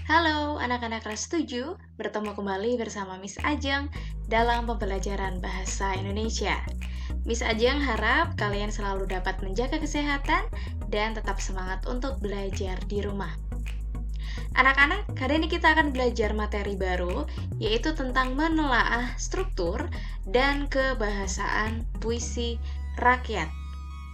Halo anak-anak kelas 7, bertemu kembali bersama Miss Ajeng dalam pembelajaran Bahasa Indonesia. Miss Ajeng harap kalian selalu dapat menjaga kesehatan dan tetap semangat untuk belajar di rumah. Anak-anak, hari ini kita akan belajar materi baru, yaitu tentang menelaah struktur dan kebahasaan puisi rakyat.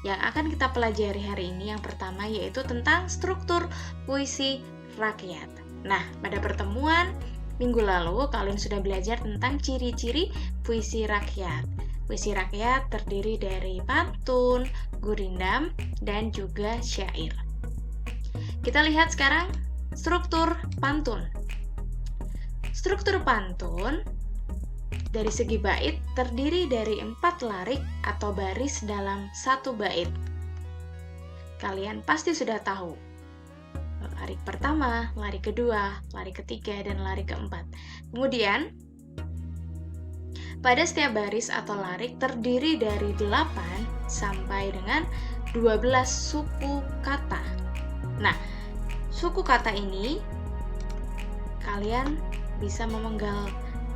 Yang akan kita pelajari hari ini yang pertama yaitu tentang struktur puisi rakyat. Nah, pada pertemuan minggu lalu kalian sudah belajar tentang ciri-ciri puisi rakyat. Puisi rakyat terdiri dari pantun, gurindam, dan juga syair. Kita lihat sekarang struktur pantun. Struktur pantun dari segi bait terdiri dari 4 larik atau baris dalam satu bait. Kalian pasti sudah tahu. Larik pertama, larik kedua, larik ketiga, dan larik keempat. Kemudian, pada setiap baris atau larik terdiri dari 8 sampai dengan 12 suku kata. Nah, suku kata ini kalian bisa memenggal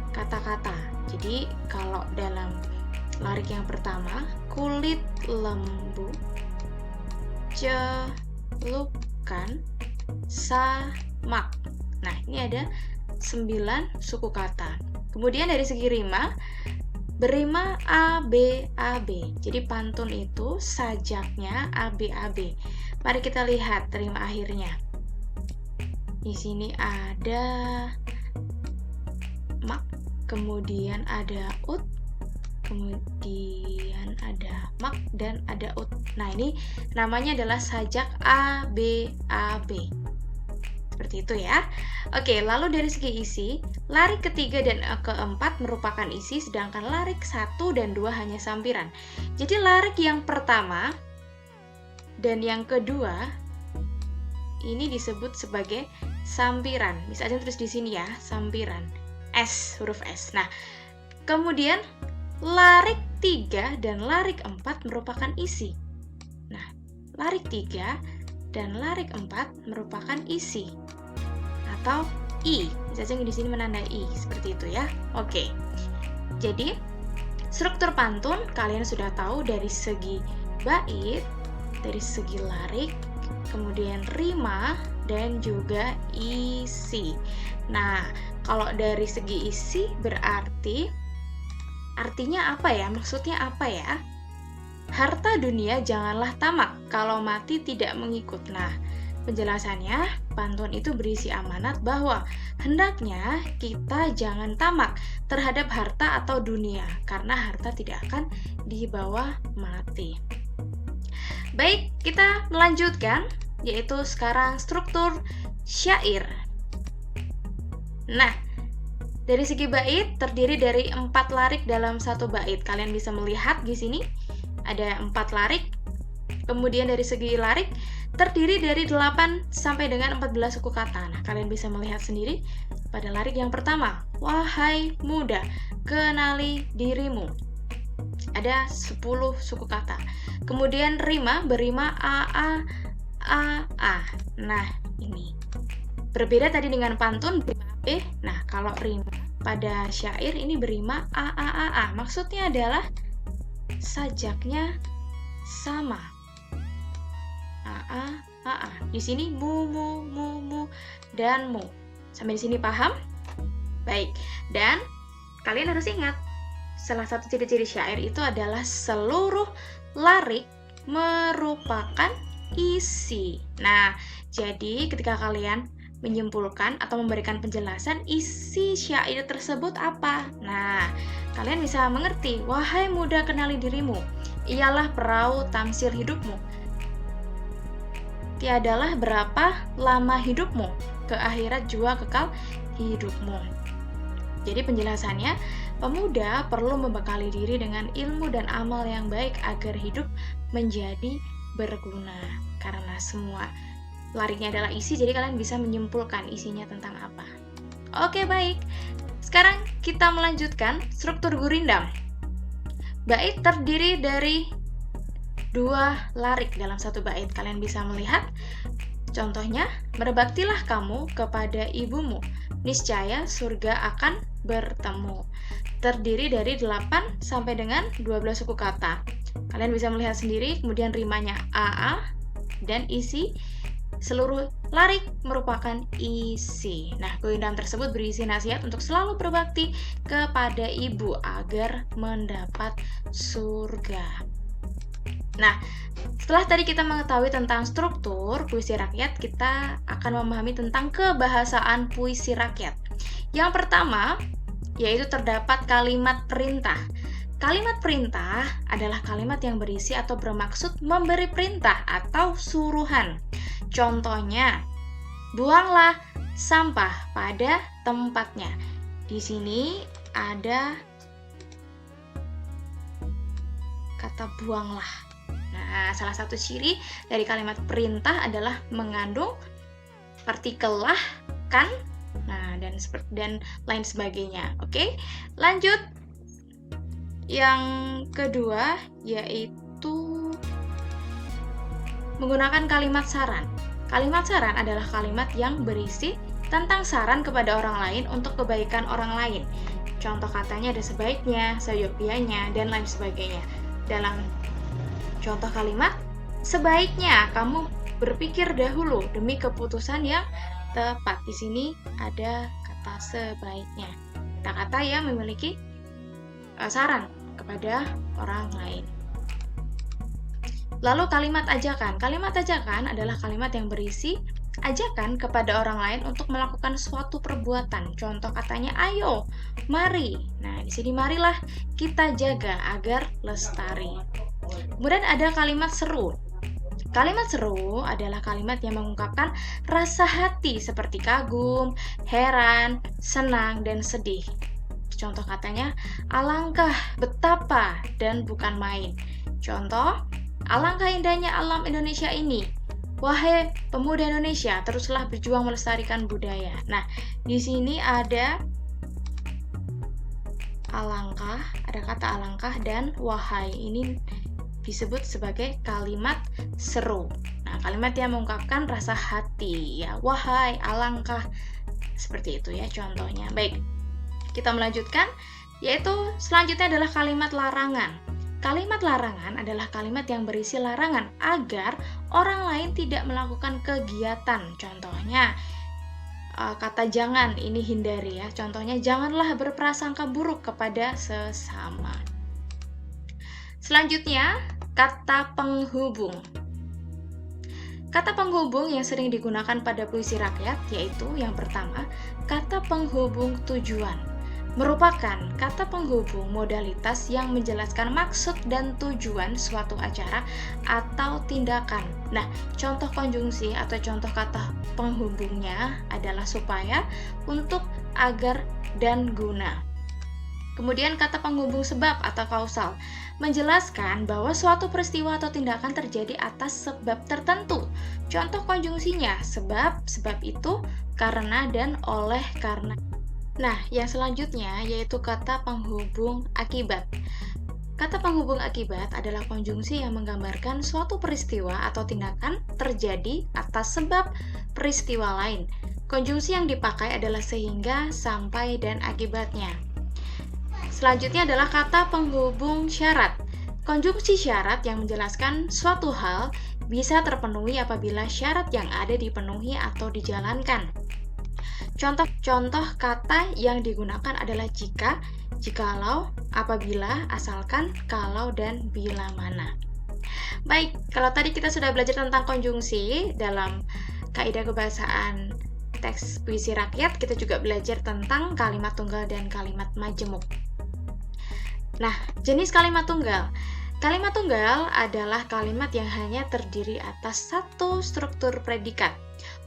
kata-kata. Jadi kalau dalam larik yang pertama, kulit lembu, celukan, samak. Nah, ini ada 9 suku kata. Kemudian dari segi rima, berima A, B, A, B. Jadi pantun itu sajaknya A, B, A, B. Mari kita lihat rima akhirnya. Di sini ada mak, kemudian ada ut, kemudian ada mak, dan ada ut. Nah, ini namanya adalah sajak A, B, A, B. Seperti itu ya. Oke, lalu dari segi isi, larik ketiga dan keempat merupakan isi, sedangkan larik 1 dan 2 hanya sampiran. Jadi larik yang pertama dan yang kedua ini disebut sebagai sampiran. Bisa aja tulis di sini ya, sampiran. S, huruf S. Nah, kemudian larik 3 dan larik 4 merupakan isi. Nah, larik 3 dan larik 4 merupakan isi atau I. Bisa aja di sini menandai I, seperti itu ya. Oke. Jadi, struktur pantun kalian sudah tahu dari segi bait, dari segi larik, kemudian rima, dan juga isi. Nah, kalau dari segi isi berarti artinya apa ya? Maksudnya apa ya? Harta dunia janganlah tamak, kalau mati tidak mengikut. Nah, penjelasannya, pantun itu berisi amanat bahwa hendaknya kita jangan tamak terhadap harta atau dunia, karena harta tidak akan dibawa mati. Baik, kita melanjutkan, yaitu sekarang struktur syair. Nah, dari segi bait terdiri dari 4 larik dalam satu bait. Kalian bisa melihat di sini ada 4 larik. Kemudian dari segi larik terdiri dari 8 sampai dengan 14 suku kata. Nah, kalian bisa melihat sendiri pada larik yang pertama, wahai muda, kenali dirimu. Ada 10 suku kata. Kemudian rima berima a. Nah, ini berbeda tadi dengan pantun berima B. Nah, kalau rima pada syair ini berima a. Maksudnya adalah sajaknya sama. A. Di sini mu dan mu. Sampai di sini paham? Baik. Dan kalian harus ingat, salah satu ciri-ciri syair itu adalah seluruh larik merupakan isi. Nah, jadi ketika kalian menyimpulkan atau memberikan penjelasan isi syair tersebut apa? Nah, kalian bisa mengerti, wahai muda kenali dirimu, ialah perahu tamsil hidupmu. Tiadalah berapa lama hidupmu, ke akhirat jua kekal hidupmu. Jadi penjelasannya, pemuda perlu membekali diri dengan ilmu dan amal yang baik agar hidup menjadi berguna. Karena semua lariknya adalah isi, jadi kalian bisa menyimpulkan isinya tentang apa. Oke, baik. Sekarang kita melanjutkan struktur gurindam. Bait terdiri dari 2 larik dalam satu bait. Kalian bisa melihat Contohnya, berbaktilah kamu kepada ibumu, niscaya surga akan bertemu. Terdiri dari 8 sampai dengan 12 suku kata. Kalian bisa melihat sendiri, kemudian rimanya AA, dan isi seluruh larik merupakan isi. Nah, keindahan tersebut berisi nasihat untuk selalu berbakti kepada ibu agar mendapat surga. Nah, setelah tadi kita mengetahui tentang struktur puisi rakyat, kita akan memahami tentang kebahasaan puisi rakyat. Yang pertama, yaitu terdapat kalimat perintah. Kalimat perintah adalah kalimat yang berisi atau bermaksud memberi perintah atau suruhan. Contohnya, buanglah sampah pada tempatnya. Di sini ada kata buanglah. Nah, salah satu ciri dari kalimat perintah adalah mengandung partikel lah, kan, nah, dan lain sebagainya. Oke, lanjut. Yang kedua yaitu menggunakan kalimat saran. Kalimat saran adalah kalimat yang berisi tentang saran kepada orang lain untuk kebaikan orang lain. Contoh katanya ada sebaiknya, seyogyanya, dan lain sebagainya. Dalam contoh kalimat, sebaiknya kamu berpikir dahulu demi keputusan yang tepat. Di sini ada kata sebaiknya. Kata-kata yang memiliki saran kepada orang lain. Lalu kalimat ajakan. Kalimat ajakan adalah kalimat yang berisi ajakan kepada orang lain untuk melakukan suatu perbuatan. Contoh katanya, ayo, mari. Nah, di sini marilah kita jaga agar lestari. Kemudian ada kalimat seru. Kalimat seru adalah kalimat yang mengungkapkan rasa hati seperti kagum, heran, senang, dan sedih. Contoh katanya, alangkah, betapa, dan bukan main. Contoh, alangkah indahnya alam Indonesia ini. Wahai pemuda Indonesia, teruslah berjuang melestarikan budaya. Nah, di sini ada alangkah, ada kata alangkah dan wahai. Ini disebut sebagai kalimat seru. Nah, kalimat yang mengungkapkan rasa hati, ya, wahai, alangkah, seperti itu ya contohnya. Baik, kita melanjutkan, yaitu selanjutnya adalah kalimat larangan. Kalimat larangan adalah kalimat yang berisi larangan agar orang lain tidak melakukan kegiatan. Contohnya, kata jangan, ini hindari ya. Contohnya, janganlah berprasangka buruk kepada sesama. Selanjutnya, kata penghubung. Kata penghubung yang sering digunakan pada puisi rakyat yaitu yang pertama, kata penghubung tujuan. Merupakan kata penghubung modalitas yang menjelaskan maksud dan tujuan suatu acara atau tindakan. Nah, contoh konjungsi atau contoh kata penghubungnya adalah supaya, untuk, agar, dan guna. Kemudian kata penghubung sebab atau kausal menjelaskan bahwa suatu peristiwa atau tindakan terjadi atas sebab tertentu. Contoh konjungsinya sebab, sebab itu, karena, dan oleh karena. Nah, yang selanjutnya yaitu kata penghubung akibat. Kata penghubung akibat adalah konjungsi yang menggambarkan suatu peristiwa atau tindakan terjadi atas sebab peristiwa lain. Konjungsi yang dipakai adalah sehingga, sampai, dan akibatnya. Selanjutnya adalah kata penghubung syarat. Konjungsi syarat yang menjelaskan suatu hal bisa terpenuhi apabila syarat yang ada dipenuhi atau dijalankan. Contoh kata yang digunakan adalah jika, jikalau, apabila, asalkan, kalau, dan bila mana. Baik, kalau tadi kita sudah belajar tentang konjungsi dalam kaidah kebahasaan teks puisi rakyat, kita juga belajar tentang kalimat tunggal dan kalimat majemuk. Nah, jenis kalimat tunggal. Kalimat tunggal adalah kalimat yang hanya terdiri atas satu struktur predikat.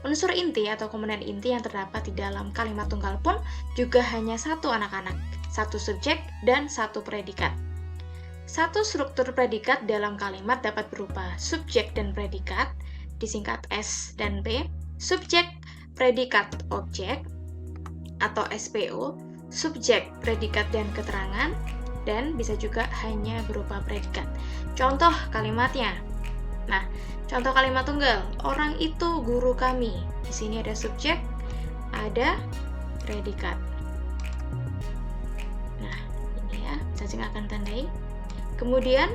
Unsur inti atau komponen inti yang terdapat di dalam kalimat tunggal pun juga hanya satu anak-anak, satu subjek, dan satu predikat. Satu struktur predikat dalam kalimat dapat berupa subjek dan predikat, disingkat S dan P, subjek, predikat, objek, atau SPO, subjek, predikat, dan keterangan, dan bisa juga hanya berupa predikat. Contoh kalimatnya. Nah, contoh kalimat tunggal, orang itu guru kami. Di sini ada subjek, ada predikat. Nah, ini ya, cacing akan tandai. Kemudian,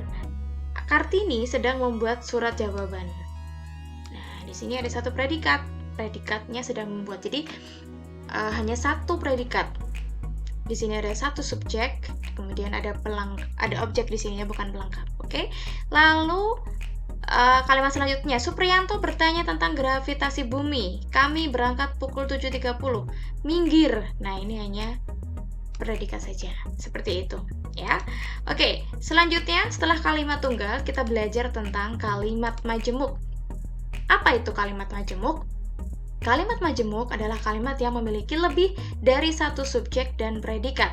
Kartini sedang membuat surat jawaban. Nah, di sini ada satu predikat. Predikatnya sedang membuat. Jadi, hanya satu predikat. Di sini ada satu subjek, kemudian ada objek di sini, bukan pelengkap. Oke. Lalu kalimat selanjutnya, Supriyanto bertanya tentang gravitasi bumi. Kami berangkat pukul 7.30. Minggir. Nah, ini hanya predikat saja. Seperti itu, ya. Oke, selanjutnya setelah kalimat tunggal, kita belajar tentang kalimat majemuk. Apa itu kalimat majemuk? Kalimat majemuk adalah kalimat yang memiliki lebih dari satu subjek dan predikat.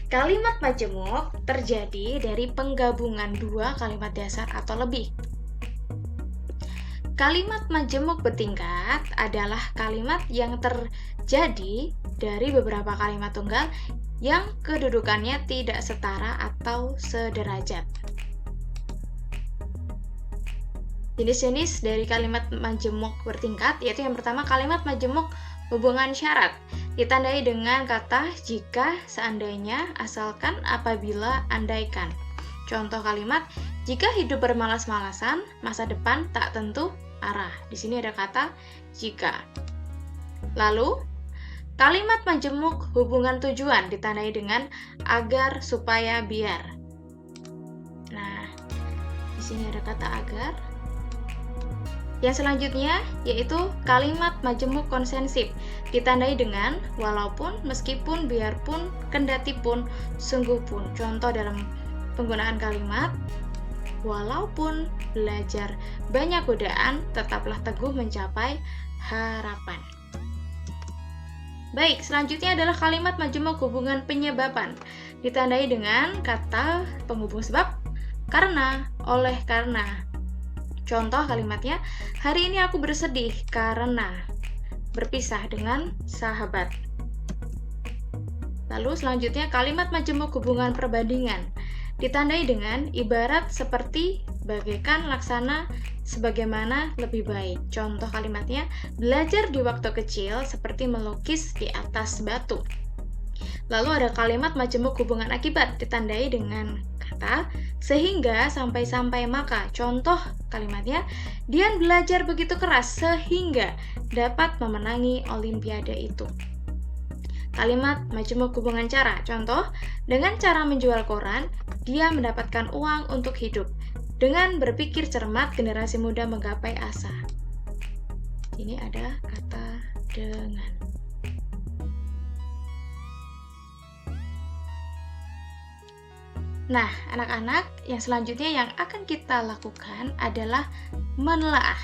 Kalimat majemuk terjadi dari penggabungan dua kalimat dasar atau lebih. Kalimat majemuk bertingkat adalah kalimat yang terjadi dari beberapa kalimat tunggal yang kedudukannya tidak setara atau sederajat. Jenis-jenis dari kalimat majemuk bertingkat yaitu yang pertama kalimat majemuk hubungan syarat, ditandai dengan kata jika, seandainya, asalkan, apabila, andaikan. Contoh kalimat, jika hidup bermalas-malasan, masa depan tak tentu arah. Di sini ada kata jika. Lalu, kalimat majemuk hubungan tujuan ditandai dengan agar, supaya, biar. Nah, di sini ada kata agar. Yang selanjutnya yaitu kalimat majemuk konsensif, ditandai dengan walaupun, meskipun, biarpun, kendatipun, sungguh pun. Contoh dalam penggunaan kalimat, walaupun belajar banyak godaan, tetaplah teguh mencapai harapan. Baik, selanjutnya adalah kalimat majemuk hubungan penyebaban, ditandai dengan kata penghubung sebab, karena, oleh karena. Contoh kalimatnya, hari ini aku bersedih karena berpisah dengan sahabat. Lalu selanjutnya kalimat majemuk hubungan perbandingan, ditandai dengan ibarat seperti, bagaikan, laksana, sebagaimana, lebih baik. Contoh kalimatnya, belajar di waktu kecil seperti melukis di atas batu. Lalu ada kalimat majemuk hubungan akibat, ditandai dengan kata sehingga, sampai-sampai, maka. Contoh kalimatnya, Dian belajar begitu keras sehingga dapat memenangi olimpiade itu. Kalimat majemuk hubungan cara, contoh, dengan cara menjual koran, dia mendapatkan uang untuk hidup. Dengan berpikir cermat, generasi muda menggapai asa. Ini ada kata dengan. Nah, anak-anak, yang selanjutnya yang akan kita lakukan adalah menelaah.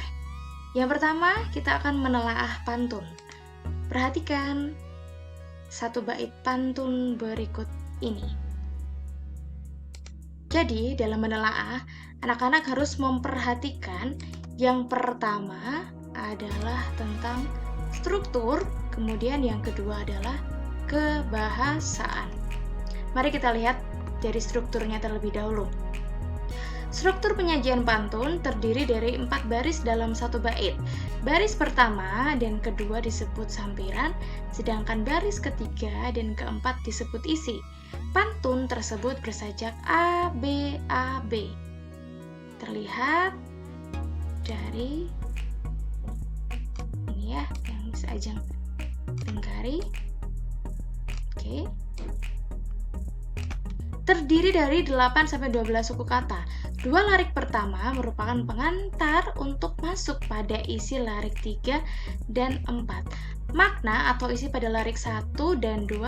Yang pertama, kita akan menelaah pantun. Perhatikan satu bait pantun berikut ini. Jadi, dalam menelaah, anak-anak harus memperhatikan yang pertama adalah tentang struktur, kemudian yang kedua adalah kebahasaan. Mari kita lihat dari strukturnya terlebih dahulu. Struktur penyajian pantun terdiri dari 4 baris dalam satu bait. Baris pertama dan kedua disebut sampiran, sedangkan baris ketiga dan keempat disebut isi. Pantun tersebut bersajak A, B, A, B. Terlihat dari ini ya, yang bisa Ajeng tenggari. Oke. Terdiri dari 8-12 suku kata. Dua larik pertama merupakan pengantar untuk masuk pada isi larik 3 dan 4. Makna atau isi pada larik 1 dan 2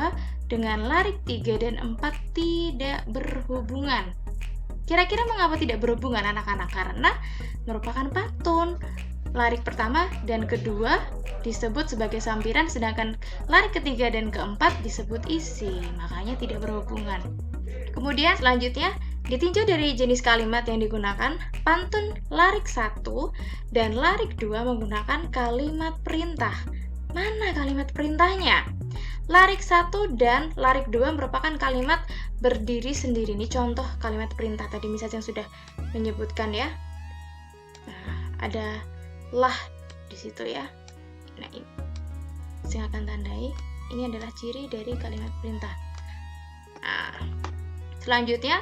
dengan larik 3 dan 4 tidak berhubungan. Kira-kira mengapa tidak berhubungan anak-anak? Karena merupakan pantun. Larik pertama dan kedua disebut sebagai sampiran, sedangkan larik ketiga dan keempat disebut isi. Makanya tidak berhubungan. Kemudian selanjutnya, ditinjau dari jenis kalimat yang digunakan, pantun larik 1 dan larik 2 menggunakan kalimat perintah. Mana kalimat perintahnya? Larik 1 dan larik 2 merupakan kalimat berdiri sendiri. Ini contoh kalimat perintah tadi misalnya yang sudah menyebutkan ya. ada lah di situ ya. Nah, ini saya akan tandai. Ini adalah ciri dari kalimat perintah. Nah, selanjutnya,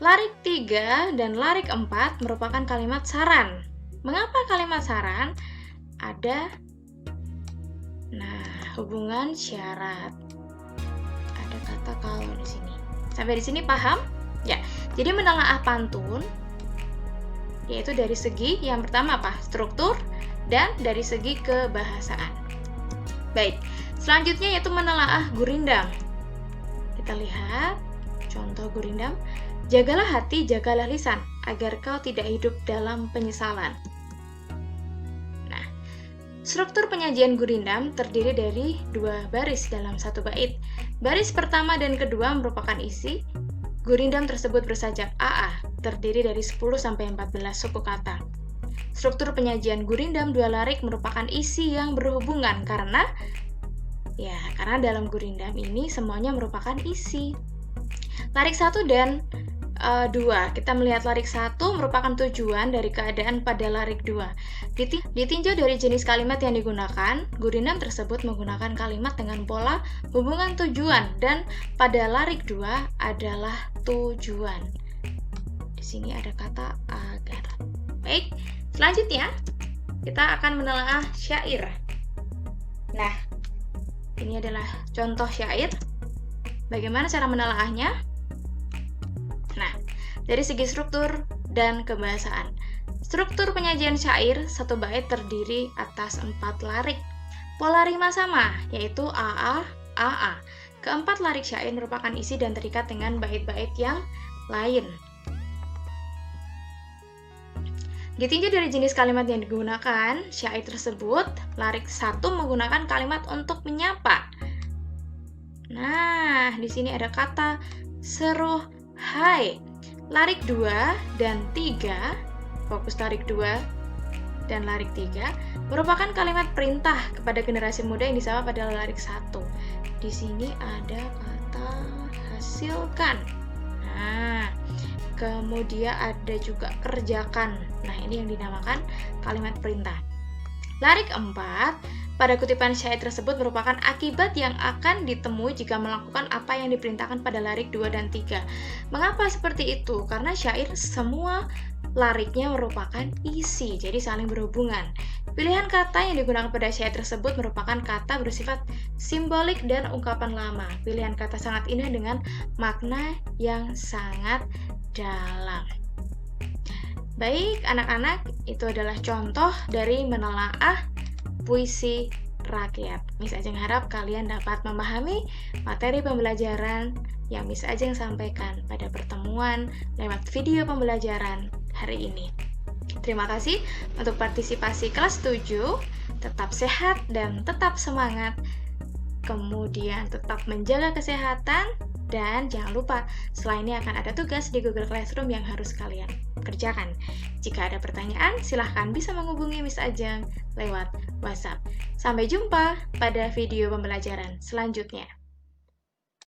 larik 3 dan larik 4 merupakan kalimat saran. Mengapa kalimat saran? Ada hubungan syarat. Ada kata kalau di sini. Sampai di sini paham? Ya. Jadi menelaah pantun yaitu dari segi yang pertama apa? Struktur dan dari segi kebahasaan. Baik. Selanjutnya yaitu menelaah gurindam. Kita lihat contoh gurindam. Jagalah hati, jagalah lisan, agar kau tidak hidup dalam penyesalan. Struktur penyajian gurindam terdiri dari 2 baris dalam 1 bait. Baris pertama dan kedua merupakan isi. Gurindam tersebut bersajak AA, terdiri dari 10-14 suku kata. Struktur penyajian gurindam 2 larik merupakan isi yang berhubungan karena dalam gurindam ini semuanya merupakan isi. Larik 1 dan 2. Kita melihat larik 1 merupakan tujuan dari keadaan pada larik 2. Ditinjau dari jenis kalimat yang digunakan, gurindam tersebut menggunakan kalimat dengan pola hubungan tujuan dan pada larik 2 adalah tujuan. Di sini ada kata agar. Baik, selanjutnya kita akan menelaah syair. Nah, ini adalah contoh syair. Bagaimana cara menelaahnya? Nah, dari segi struktur dan kebahasaan. Struktur penyajian syair 1 bait terdiri atas 4 larik. Pola rima sama, yaitu AA, AA. Keempat larik syair merupakan isi dan terikat dengan bait-bait yang lain. Ditinjau dari jenis kalimat yang digunakan, syair tersebut, larik 1 menggunakan kalimat untuk menyapa. Nah, di sini ada kata seru hai. Larik 2 dan 3, fokus larik 2 dan larik 3, merupakan kalimat perintah kepada generasi muda yang disapa pada larik 1. Di sini ada kata hasilkan. Nah, kemudian ada juga kerjakan. Nah, ini yang dinamakan kalimat perintah. Larik 4, pada kutipan syair tersebut merupakan akibat yang akan ditemui jika melakukan apa yang diperintahkan pada larik 2 dan 3. Mengapa seperti itu? Karena syair semua lariknya merupakan isi, jadi saling berhubungan. Pilihan kata yang digunakan pada syair tersebut merupakan kata bersifat simbolik dan ungkapan lama. Pilihan kata sangat indah dengan makna yang sangat dalam. Baik, anak-anak, itu adalah contoh dari menelaah puisi rakyat. Miss Ajeng harap kalian dapat memahami materi pembelajaran yang Miss Ajeng sampaikan pada pertemuan lewat video pembelajaran hari ini. Terima kasih untuk partisipasi kelas 7. Tetap sehat dan tetap semangat. Kemudian tetap menjaga kesehatan. Dan jangan lupa, setelah ini akan ada tugas di Google Classroom yang harus kalian kerjakan. Jika ada pertanyaan, silahkan bisa menghubungi Miss Ajeng lewat WhatsApp. Sampai jumpa pada video pembelajaran selanjutnya.